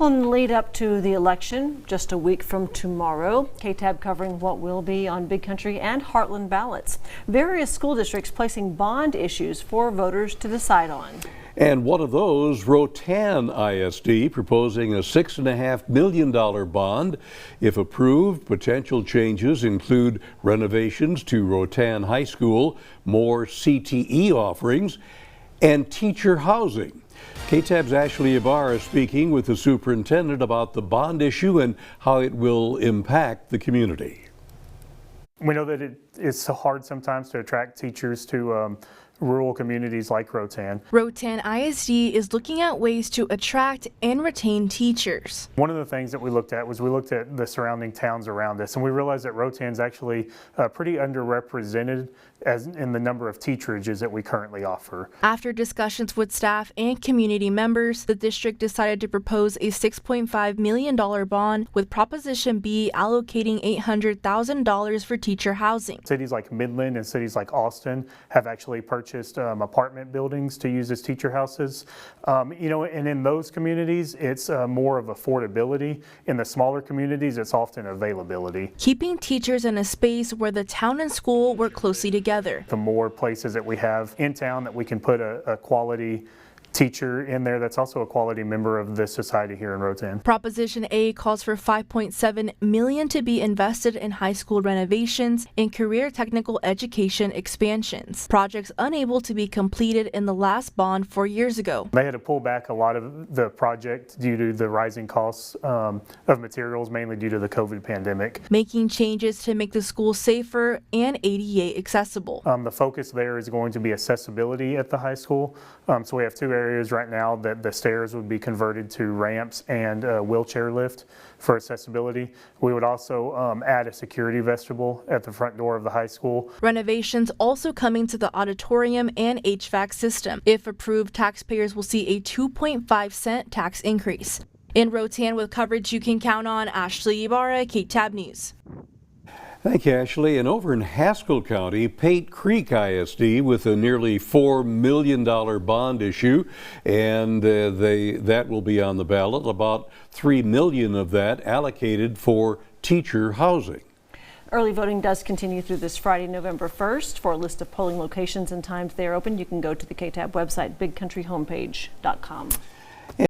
Well, in the lead up to the election, just a week from tomorrow, KTAB covering what will be on Big Country and Heartland ballots. Various school districts placing bond issues for voters to decide on. And one of those, Rotan ISD, proposing a $6.5 million bond. If approved, potential changes include renovations to Rotan High School, more CTE offerings, and teacher housing. KTAB's Ashley Ibarra speaking with the superintendent about the bond issue and how it will impact the community. We know that it's so hard sometimes to attract teachers to rural communities like Rotan. Rotan ISD is looking at ways to attract and retain teachers. One of the things that we looked at was we looked at the surrounding towns around us, and we realized that Rotan's actually pretty underrepresented as in the number of teacherages that we currently offer. After discussions with staff and community members, the district decided to propose a $6.5 million bond, with Proposition B allocating $800,000 for teacher housing. Cities like Midland and cities like Austin have actually purchased apartment buildings to use as teacher houses. And in those communities, it's more of affordability. In the smaller communities, it's often availability. Keeping teachers in a space where the town and school work closely together. The more places that we have in town that we can put a quality teacher in there that's also a quality member of this society here in Rotan. Proposition A calls for $5.7 million to be invested in high school renovations and career technical education expansions, projects unable to be completed in the last bond 4 years ago. They had to pull back a lot of the project due to the rising costs of materials, mainly due to the COVID pandemic. Making changes to make the school safer and ADA accessible. The focus there is going to be accessibility at the high school. So we have two areas right now that the stairs would be converted to ramps and a wheelchair lift for accessibility. We would also add a security vestibule at the front door of the high school. Renovations also coming to the auditorium and HVAC system. If approved, taxpayers will see a 2.5-cent tax increase. In Rotan with coverage you can count on, Ashley Ibarra, KTAB News. Thank you, Ashley. And over in Haskell County, Pate Creek ISD with a nearly $4 million bond issue, and that will be on the ballot. About $3 million of that allocated for teacher housing. Early voting does continue through this Friday, November 1st. For a list of polling locations and times they are open, you can go to the KTAB website, bigcountryhomepage.com.